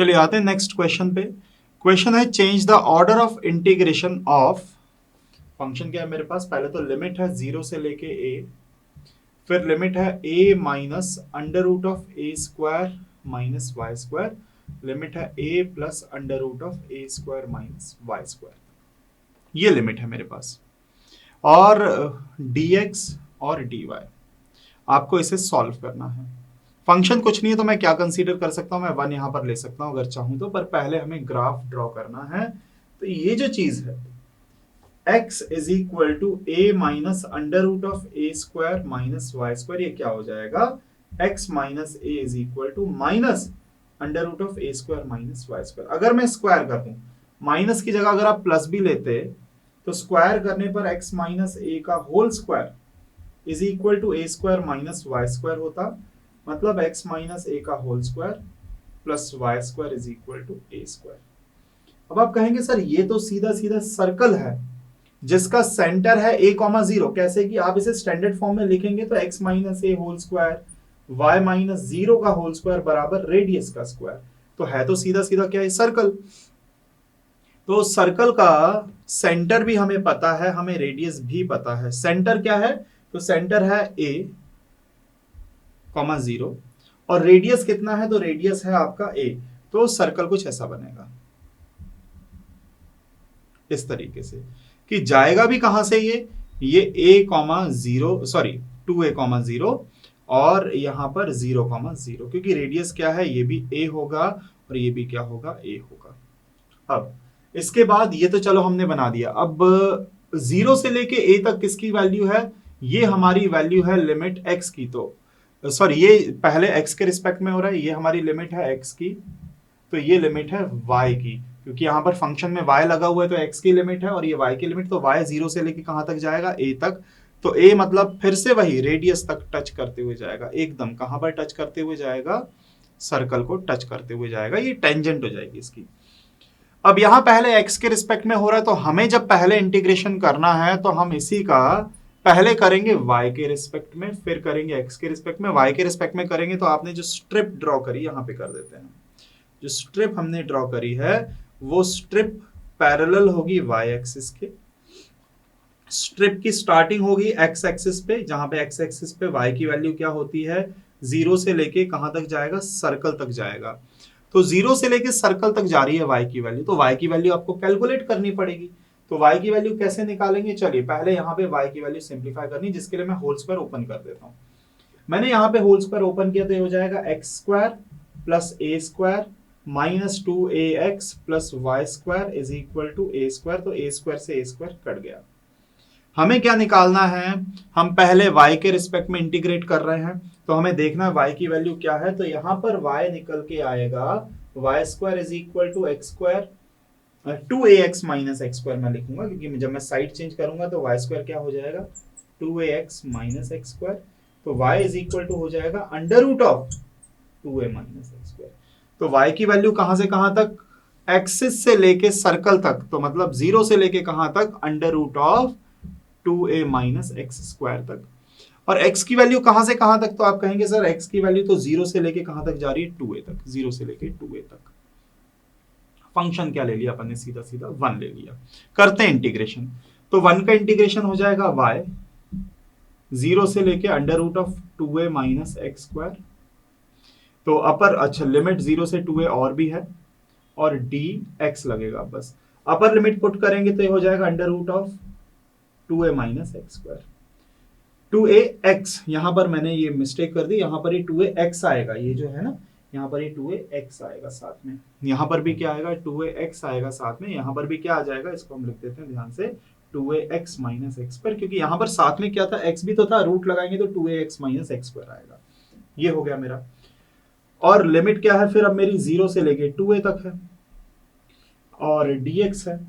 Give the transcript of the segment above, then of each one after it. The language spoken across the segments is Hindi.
चलिए आते हैं नेक्स्ट क्वेश्चन पे। क्वेश्चन है change the order of integration of function. क्या है मेरे पास? पहले तो लिमिट है 0 से लेके a, फिर लिमिट है a minus under root of a square minus y square, limit है a plus under root of a square minus y square. ये लिमिट है मेरे पास, और dx और dy आपको इसे सॉल्व करना है। फंक्शन कुछ नहीं है तो मैं क्या कंसीडर कर सकता हूं, मैं 1 यहां पर ले सकता हूं अगर चाहूं तो, पर पहले हमें ग्राफ ड्रॉ करना है। तो ये जो चीज है x is equal to a minus under root of a square minus y square, ये क्या हो जाएगा? x minus a is equal to minus under root of a square minus y square. अगर मैं स्क्वायर कर दूं, माइनस की जगह अगर आप प्लस भी लेते तो स्क्वायर करने पर x माइनस ए का whole square is equal to a square minus y square होता। मतलब x माइनस ए का whole square plus y square is equal to a square. अब आप कहेंगे सर ये तो सीधा सीधा सर्कल है जिसका सेंटर है a कॉमा 0। कैसे कि आप इसे स्टैंडर्ड फॉर्म में लिखेंगे तो x माइनस ए होल स्क्वायर y माइनस 0 का होल स्क्वायर बराबर रेडियस का स्क्वायर। तो है तो सीधा सीधा क्या है? सर्कल। तो सर्कल का सेंटर भी हमें पता है, हमें रेडियस भी पता है। सेंटर क्या है? तो सेंटर है a कॉमा 0 और रेडियस कितना है? तो रेडियस है आपका a। तो सर्कल कुछ ऐसा बनेगा इस तरीके से कि जाएगा भी कहां से ये a comma 0 sorry 2a comma 0 और यहां पर 0 कॉमा 0, क्योंकि रेडियस क्या है? ये भी a होगा और ये भी क्या होगा? a होगा। अब इसके बाद ये तो चलो हमने बना दिया। अब 0 से लेके a तक किसकी वैल्यू है? ये हमारी वैल्यू है लिमिट x की। तो सॉरी ये पहले x के रिस्पेक्ट में हो रहा है, ये हमारी लिमिट है x की, तो ये लिमिट है y की, क्योंकि यहां पर फंक्शन में y लगा हुआ है तो x की लिमिट है और ये y की लिमिट। तो y 0 से लेके कहां तक जाएगा? a तक। तो a मतलब फिर से वही रेडियस तक टच करते हुए जाएगा, एकदम कहां पर टच करते हुए जाएगा? सर्कल को टच करते हुए जाएगा, ये टेंजेंट हो जाएगी इसकी। अब यहां पहले x के रिस्पेक्ट में हो रहा है तो हमें जब पहले इंटीग्रेशन करना है तो हम इसी का पहले करेंगे y के रिस्पेक्ट में, फिर करेंगे x के रिस्पेक्ट में। y के रिस्पेक्ट में करेंगे तो आपने जो स्ट्रिप ड्रॉ करी, यहां पे कर देते हैं, जो स्ट्रिप हमने ड्रॉ करी है वो स्ट्रिप पैरेलल होगी y एक्सिस के। स्ट्रिप की स्टार्टिंग होगी x एक्सिस पे, जहां पे x एक्सिस पे y की वैल्यू क्या होती है? 0 से लेके कहां तक जाएगा? सर्कल तक जाएगा। तो 0 से लेके सर्कल तक जा रही है y की वैल्यू, तो y की वैल्यू आपको कैलकुलेट करनी पड़ेगी। तो y की वैल्यू कैसे निकालेंगे? चलिए पहले यहाँ पे y की वैल्यू सिंप्लीफाई करनी, जिसके लिए मैं होल स्क्वायर ओपन कर देता हूँ। मैंने यहाँ पे होल स्क्वायर ओपन किया तो ये हो जाएगा x square plus a square minus 2ax plus y square is equal to a square. तो a स्क्वायर से a स्क्वायर कट गया। हमें क्या निकालना है? हम पहले y के रिस्पेक्ट में इंटीग्रेट कर रहे हैं तो हमें देखना है y की वैल्यू क्या है। तो यहां पर y निकल के आएगा y square is equal to x square 2ax minus x square मैं लिखूंगा, क्योंकि जब मैं साइड चेंज करूंगा तो वाई स्क्वायर क्या हो जाएगा? 2ax minus x square. तो y इज इक्वल टू हो जाएगा under root of 2a minus x square. तो y की वैल्यू कहां से कहां तक? एक्सिस से लेके सर्कल तक, तो मतलब 0 से लेके कहां तक? Under root of 2a minus x square तक। और x की वैल्यू कहां से कहां तक? तो आप कहेंगे सर x की वैल्यू तो 0 से लेके कहां तक जा रही है? 2a तक। 0 से लेके 2a तक। फंक्शन क्या ले लिया अपन ने? सीधा सीधा 1 ले लिया। करते हैं इंटीग्रेशन। तो 1 का इंटीग्रेशन हो जाएगा y 0 से लेके under root of 2a minus x square. तो अपर अच्छा लिमिट 0 से 2a और भी है और dx लगेगा बस। अपर लिमिट पुट करेंगे तो ये हो जाएगा under root of 2a minus x square. 2ax यहां पर मैंने ये मिस्टेक कर दी, यहां पर ये 2ax आएगा, ये जो है ना यहां पर ये 2ax आएगा साथ में, यहां पर भी क्या आएगा? 2ax आएगा साथ में, यहां पर भी क्या आ जाएगा? इसको हम लिख देते हैं ध्यान से 2ax माइनस एक्स स्क्वायर, क्योंकि यहां पर साथ में क्या था? x भी तो था, रूट लगाएंगे तो 2ax माइनस एक्स स्क्वायर आएगा। ये हो गया मेरा। और लिमिट क्या है फिर अब मेरी? 0 से लेके 2a तक है और dx है।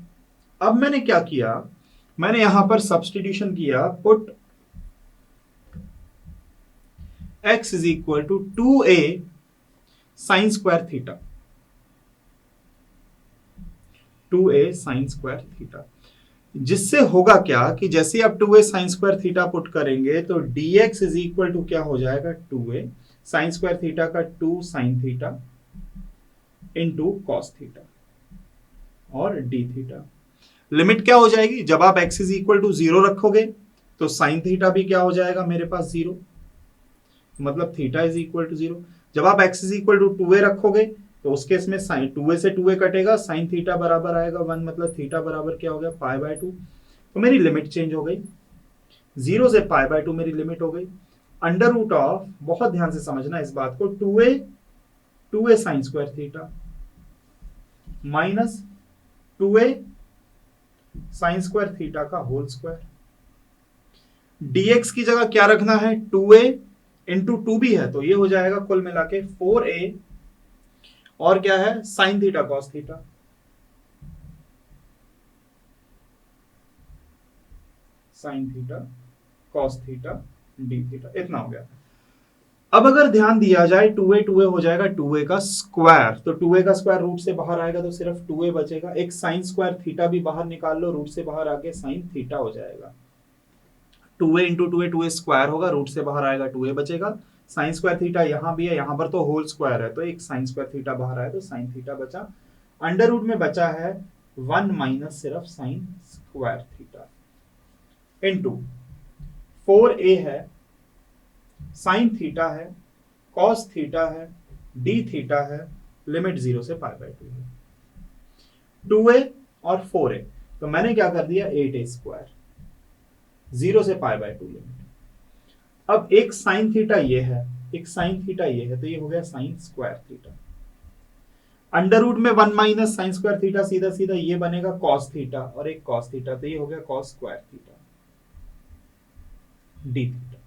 अब मैंने क्या किया? मैंने यहां पर सब्स्टिट्यूशन किया, put x is equal to 2a sine square theta, 2a sine square theta, जिससे होगा क्या कि जैसे आप 2a sine square theta put करेंगे तो dx इज इक्वल टू क्या हो जाएगा? 2a साइन स्क्वायर थीटा का 2 sine theta into cos theta और डी थीटा। लिमिट क्या हो जाएगी, जब आप x इज इक्वल टू 0 रखोगे तो साइन थीटा भी क्या हो जाएगा मेरे पास 0, मतलब थीटा इज इक्वल टू 0। जब आप x is equal to 2a रखोगे तो उस केस में साइन 2a से 2a कटेगा, साइन थीटा बराबर आएगा 1, मतलब थीटा बराबर क्या हो गया पाई बाय 2। तो मेरी लिमिट चेंज हो गई, 0 से पाई बाय 2 मेरी लिमिट हो गई। अंडर रूट ऑफ, बहुत ध्यान से समझना इस बात को, 2a sine square theta minus 2a sine square theta का होल स्क्वायर। dx की जगह क्या रखना है, 2a इंटू 2b है, तो ये हो जाएगा कुल मिला के 4a और क्या है sine theta cos theta. Sine theta cos theta D theta, इतना हो गया। अब अगर ध्यान दिया जाए 2a हो जाएगा 2a का स्क्वायर, तो 2a का स्क्वायर रूट से बाहर आएगा तो सिर्फ 2a बचेगा। एक साइन स्क्वायर थीटा भी बाहर निकाल लो, रूट से बाहर आके साइन थीटा हो जाएगा। 2a इंटू 2a स्क्वायर होगा, रूट से बाहर आएगा 2a बचेगा। साइन स्क्वायर थीटा यहां भी है, यहां पर तो होल स्क्वायर है, तो एक साइन स्क्वायर थीटा बाहर आया तो साइन थीटा बचा। अंडर रूट में बचा है 1 माइनस सिर्फ sign square theta into 4a है, साइन थीटा है, कॉस थीटा है, डी थीटा है, लिमिट 0 से पाई बाय 2 है। 2a और 4a, तो मैंने क्या कर दिया 8a स्क्वायर, 0 से पाई बाय 2 लिमिट। अब एक साइन थीटा ये है, एक साइन थीटा ये है, तो ये हो गया sine square theta. Under root में 1 माइनस साइन स्क्वायर थीटा, सीधा सीधा ये बनेगा कॉस थीटा और एक कॉस थीटा, तो ये हो गया cos square theta D theta.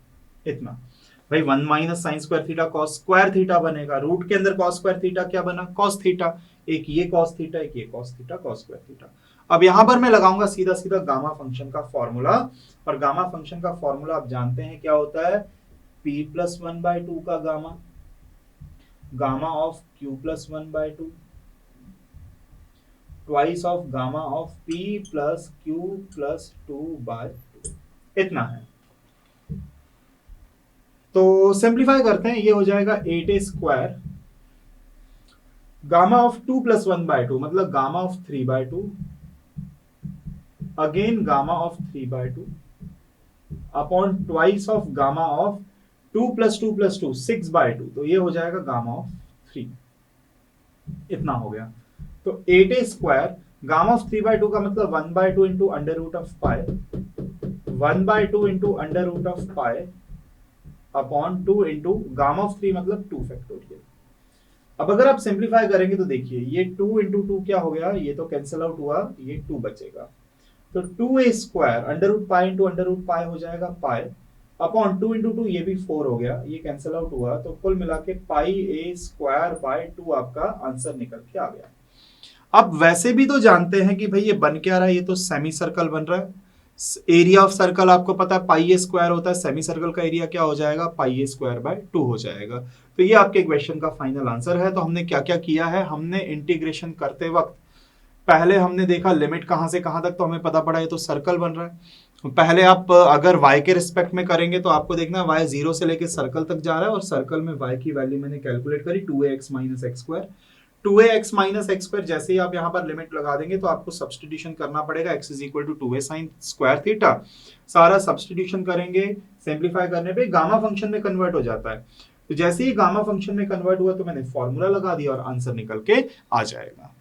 इतना भाई 1 minus sign square theta cos square theta बनेगा, रूट के अंदर कॉस स्क्वायर थीटा क्या बना कॉस थीटा, एक ये कॉस थीटा एक ये cos theta cos square theta. अब यहां पर मैं लगाऊंगा सीधा सीधा गामा फंक्शन का फॉर्मूला, और गामा फंक्शन का फॉर्मूला आप जानते हैं क्या होता है, p प्लस 1/2 का gamma, gamma of q plus 1/2 twice of gamma of p plus q plus 2/2, इतना है। तो सिंप्लीफाई करते हैं, ये हो जाएगा 8a square gamma of 2 plus 1/2 मतलब gamma of 3/2 again gamma of 3/2 upon twice of gamma of 2 plus 2 plus 2 6/2, तो ये हो जाएगा गामा ऑफ 3, इतना हो गया। तो 8a स्क्वायर गामा ऑफ 3/2 का मतलब 1/2 into under root of pi, 1/2 into under root of pi upon 2 into gamma of 3 मतलब 2 फैक्टोरियल। अब अगर आप सिंप्लीफाई करेंगे तो देखिए ये 2 इंटू 2 क्या हो गया, ये तो कैंसिल आउट हुआ, ये 2 बचेगा, तो 2a square under root pi into under root pi हो जाएगा पाई अपॉन 2 इंटू 2, ये भी 4 हो गया, ये कैंसिल आउट हुआ, तो कुल मिला के पाई a स्क्वायर बाय 2 आपका आंसर निकल के आ गया। अब वैसे भी तो जानते हैं कि भाई ये बन क्या रहा है, ये तो सेमी सर्कल बन रहा है। एरिया ऑफ सर्कल आपको पता है पाई ए स्क्वायर होता है, सेमी सर्कल का एरिया क्या हो जाएगा पाई ए स्क्वायर बाय 2 हो जाएगा। तो ये आपके क्वेश्चन का फाइनल आंसर है। तो हमने क्या क्या किया है, हमने इंटीग्रेशन करते वक्त पहले हमने देखा लिमिट कहां से कहां तक, तो हमें पता पड़ा ये तो सर्कल बन रहा है। पहले आप अगर y के रिस्पेक्ट में करेंगे तो आपको देखना y 0 से लेके सर्कल तक जा रहा है, और सर्कल में y की वैल्यू मैंने कैलकुलेट करी 2ax minus x square. 2ax minus x square जैसे ही आप यहाँ पर लिमिट लगा देंगे तो आपको सब्सटीट्यूशन करना पड़ेगा, x is equal to 2a sine square theta, सारा सब्सटीट्यूशन करेंगे, सिंप्लीफाई करने पे गामा फंक्शन में कन्वर्ट हो जाता है। तो जैसे ही गामा फंक्शन में कन्वर्ट हुआ तो मैंने फॉर्मूला लगा दिया और आंसर निकल के आ जाएगा।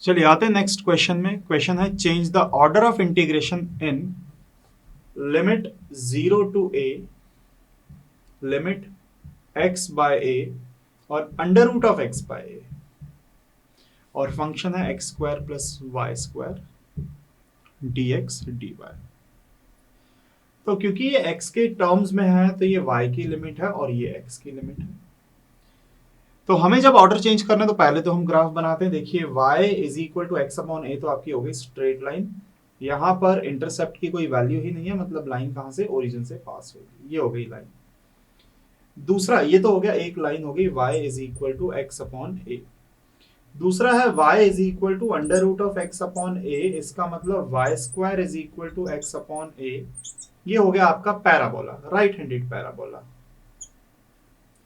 चलिए आते हैं नेक्स्ट क्वेश्चन में। क्वेश्चन है change the order of integration in limit 0 to a limit x by a और under root of x by a, और फंक्शन है x square plus y square dx dy। तो क्योंकि ये x के टर्म्स में है तो ये y की लिमिट है और ये x की लिमिट है। तो हमें जब ऑर्डर चेंज करना है तो पहले तो हम ग्राफ बनाते हैं। देखिए y is equal to x upon a, तो आपकी हो गई स्ट्रेट लाइन, यहां पर इंटरसेप्ट की कोई वैल्यू ही नहीं है, मतलब लाइन कहां से ओरिजिन से पास होगी, ये हो गई लाइन। दूसरा ये तो हो गया, एक लाइन हो गई y is equal to x upon a. दूसरा है y is equal to under root of x upon a, इसका मतलब y square is equal to x upon a. ये हो गया आपका पैराबोला, राइट हैंडेड पैराबोला,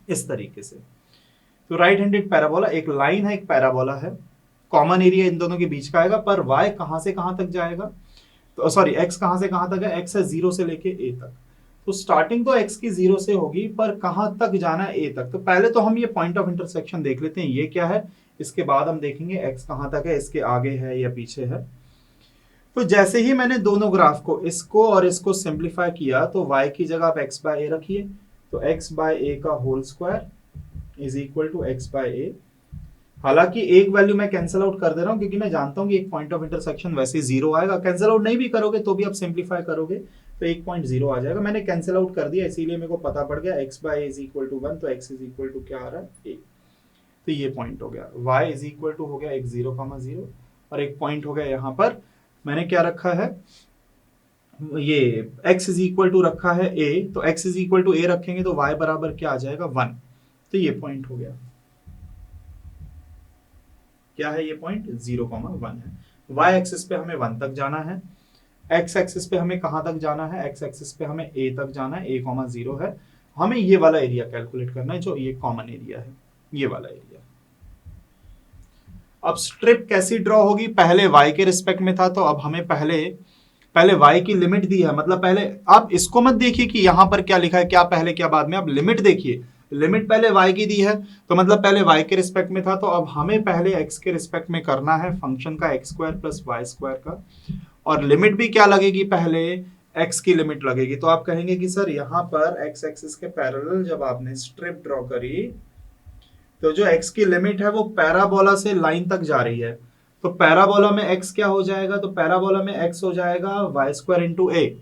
इस तरीके से। तो राइट हैंडेड पैराबोला, एक लाइन है एक पैराबोला है, कॉमन एरिया इन दोनों के बीच का आएगा, पर y कहां से कहां तक जाएगा, तो सॉरी x कहां से कहां तक है, x है 0 से लेके a तक। तो स्टार्टिंग तो x की 0 से होगी, पर कहां तक जाना है a तक। तो पहले तो हम ये पॉइंट ऑफ इंटरसेक्शन देख लेते हैं, ये क्या है, इसके बाद हम देखेंगे x कहां तक है, इसके आगे है या पीछे है। तो जैसे ही मैंने दोनों ग्राफ को, इसको और इसको सिंप्लीफाई किया, तो y की जगह आप x बाय a रखिए, तो x बाय a का whole square is equal to x by a। हालांकि एक वैल्यू मैं कैंसिल आउट कर दे रहा हूं, क्योंकि मैं जानता हूं कि एक पॉइंट ऑफ इंटरसेक्शन वैसे 0 आएगा, कैंसिल आउट नहीं भी करोगे तो भी आप सिंप्लीफाई करोगे तो 1.0 आ जाएगा। मैंने कैंसिल आउट कर दिया, इसीलिए मेरे को पता पड़ गया x by a is equal to 1, तो x इज इक्वल टू क्या आ रहा है, a। तो ये पॉइंट हो गया, y इज इक्वल टू हो गया एक 0,0, और एक पॉइंट हो गया यहाँ पर मैंने क्या रखा है, ये x इज इक्वल टू रखा है a, तो x is equal to a रखेंगे तो y बराबर क्या आ जाएगा 1। तो ये पॉइंट हो गया, क्या है ये पॉइंट 0,1 है। y एक्सिस पे हमें 1 तक जाना है, x एक्सिस पे हमें कहां तक जाना है, x एक्सिस पे हमें a तक जाना है, a,0 है। हमें ये वाला एरिया कैलकुलेट करना है, जो ये कॉमन एरिया है, ये वाला एरिया। अब स्ट्रिप कैसी ड्रॉ होगी, पहले y के रिस्पेक्ट में था, तो अब हमें पहले y की लिमिट दी है, मतलब पहले आप इसको मत देखिए कि यहां पर क्या लिखा है, क्या पहले क्या बाद में, आप लिमिट देखिए। लिमिट पहले y की दी है, तो मतलब पहले y के रिस्पेक्ट में था, तो अब हमें पहले x के रिस्पेक्ट में करना है फंक्शन का x square plus y square का, और लिमिट भी क्या लगेगी, पहले x की लिमिट लगेगी। तो आप कहेंगे कि सर यहाँ पर x एक्सिस के पैरेलल जब आपने स्ट्रिप ड्रॉ करी, तो जो x की लिमिट है वो पैराबोला से लाइन तक जा रही है, तो पैराबोला में x क्या हो जाएगा, तो पैराबोला में x हो जाएगा वाई स्क्वायर इंटू ए,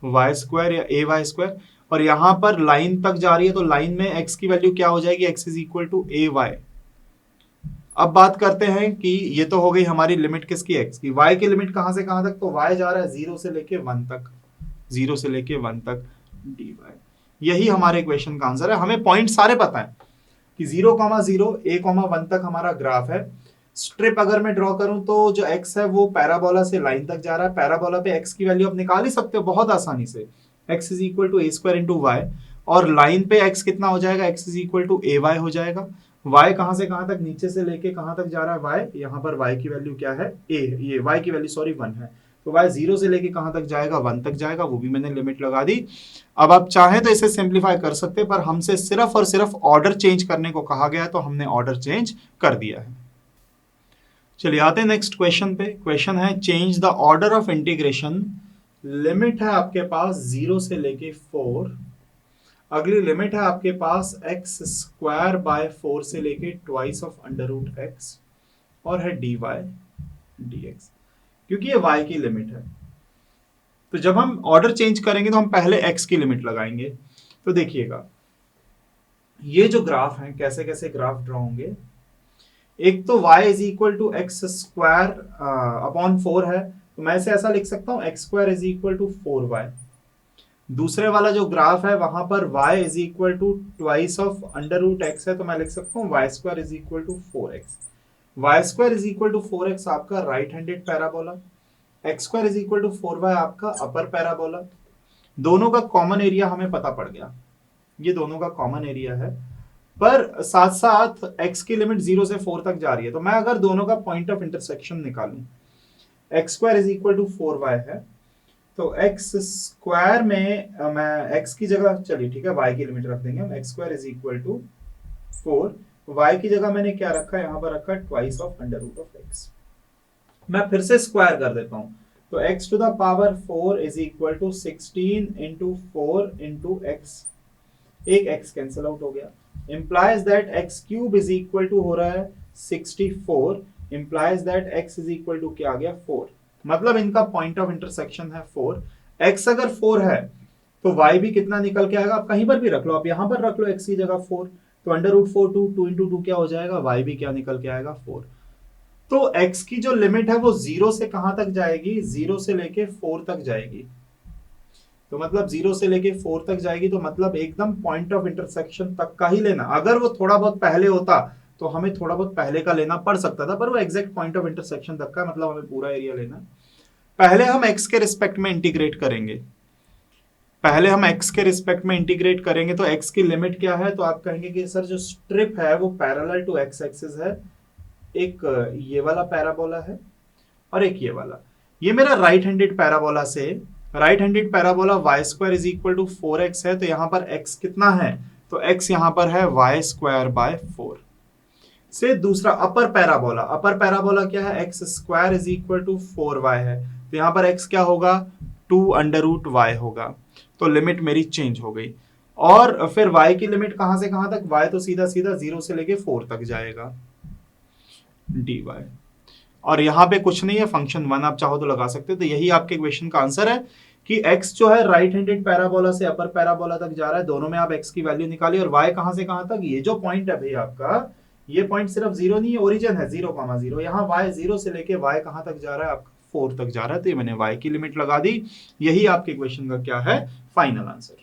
वाई स्क्वायर या ए वाई स्क्वायर, और यहां पर लाइन तक जा रही है, तो लाइन में x की वैल्यू क्या हो जाएगी, x is equal to a y. अब बात करते हैं कि ये तो हो गई हमारी लिमिट किसकी, x की। y की लिमिट कहां से कहां तक, तो y जा रहा है 0 से लेके 1 तक, 0 से लेके 1 तक dy। यही हमारे इक्वेशन का आंसर है। हमें पॉइंट सारे पता है कि 0,0 a,1 तक हमारा ग्राफ है। स्ट्रिप अगर मैं ड्रॉ करूं तो जो x है वो पैराबोला से लाइन तक जा रहा है, पैराबोला पे x की वैल्यू आप निकाल ही सकते हो बहुत आसानी से, x is equal to a square into y, और लाइन पे x कितना हो जाएगा, x is equal to a y हो जाएगा। y कहां से कहां तक, नीचे से लेके कहां तक जा रहा है y, यहाँ पर y की वैल्यू क्या है, a, ये y की वैल्यू सॉरी 1 है, तो y 0 से लेके कहां तक जाएगा, 1 तक जाएगा, वो भी मैंने लिमिट लगा दी। अब आप चाहें तो इसे सिंप्लीफाई कर सकते हैं, पर हमसे सिर्फ और सिर्फ ऑर्डर चेंज करने को कहा गया, तो हमने ऑर्डर चेंज कर दिया है। चलिए आते हैं नेक्स्ट क्वेश्चन पे। क्वेश्चन है change the order of integration. Limit है आपके पास 0 से लेके 4, अगली लिमिट है आपके पास x स्क्वायर बाय 4 से लेके twice of under root x, और है dy dx, क्योंकि ये y की लिमिट है। तो जब हम ऑर्डर चेंज करेंगे तो हम पहले x की लिमिट लगाएंगे। तो देखिएगा ये जो ग्राफ है, कैसे कैसे ग्राफ ड्रॉ होंगे। एक तो y is equal to x square upon 4 है, तो मैं इसे ऐसा लिख सकता हूं x square is equal to 4y। दूसरे वाला जो ग्राफ है वहां पर y is equal to twice of under root x है, तो मैं लिख सकता हूँ y square is equal to 4x। Y square is equal to 4x आपका right handed parabola, x square is equal to 4y आपका अपर पैराबोला। दोनों का कॉमन एरिया हमें पता पड़ गया, ये दोनों का कॉमन एरिया है, पर साथ साथ x की लिमिट 0 से 4 तक जा रही है। तो मैं अगर दोनों का पॉइंट ऑफ इंटरसेक्शन निकालूं, x square is equal to 4y है, तो एक्स स्क्वायर में मैं x की जगह, चलिए ठीक है y की लिमिट रख देंगे हम, x square is equal to 4, y की जगह मैंने क्या रखा है, यहां पर रखा है twice of under root of x। मैं फिर से स्क्वायर कर देता हूं, तो x to the power 4 is equal to 16 into 4 into x, एक x कैंसिल आउट हो गया, implies that x cube is equal to हो रहा है 64, implies that x is equal to क्या आ गया 4, मतलब इनका पॉइंट ऑफ इंटरसेक्शन है 4। x अगर 4 है तो y भी कितना निकल के आएगा, आप कहीं पर भी रख लो, आप यहां पर रख लो x की जगह 4, तो अंडर रूट 4 2 इंटू 2 क्या हो जाएगा, y भी क्या निकल के आएगा 4। तो x की जो लिमिट है वो 0 से कहां तक जाएगी, 0 से लेके 4 तक जाएगी, तो मतलब 0 से लेके 4 तक जाएगी, तो मतलब एकदम पॉइंट ऑफ इंटरसेक्शन तक का ही लेना। अगर वो थोड़ा बहुत पहले होता तो हमें थोड़ा बहुत पहले का लेना पड़ सकता था, पर वो एग्जैक्ट पॉइंट ऑफ इंटरसेक्शन तक का, मतलब हमें पूरा एरिया लेना। पहले हम x के रिस्पेक्ट में इंटीग्रेट करेंगे, पहले हम x के रिस्पेक्ट में इंटीग्रेट करेंगे तो x की लिमिट क्या है, तो आप कहेंगे कि सर जो स्ट्रिप है वो पैरेलल टू x एक्सिस है, एक ये वाला पैराबोला है और एक ये वाला। ये मेरा राइट हैंडेड पैराबोला से, right handed parabola y square is equal to 4x है, तो यहाँ पर x कितना है, तो x यहाँ पर है वाई स्क्वायर बाय 4 से। दूसरा अपर पैराबोला, अपर पैराबोला क्या है, x square is equal to 4y है, तो यहाँ पर x क्या होगा, 2 अंडर रूट y होगा, तो लिमिट मेरी चेंज हो गई। और फिर y की लिमिट कहां से कहां तक, y तो सीधा सीधा 0 से लेके 4 तक जाएगा dy, और यहाँ पे कुछ नहीं है, फंक्शन 1 आप चाहो तो लगा सकते हो। तो यही आपके क्वेश्चन का आंसर है कि x जो है राइट हैंडेड पैराबोला से अपर पैराबोला तक जा रहा है, दोनों में आप x की वैल्यू निकालिए, और y कहां से कहां तक, ये जो पॉइंट है भाई आपका, ये पॉइंट सिर्फ 0 नहीं है, ओरिजिन है 0,0, यहाँ y 0 से लेके y कहां तक जा रहा है, आपका 4 तक जा रहा है, तो ये मैंने y की लिमिट लगा दी। यही आपके क्वेश्चन का क्या है, फाइनल आंसर।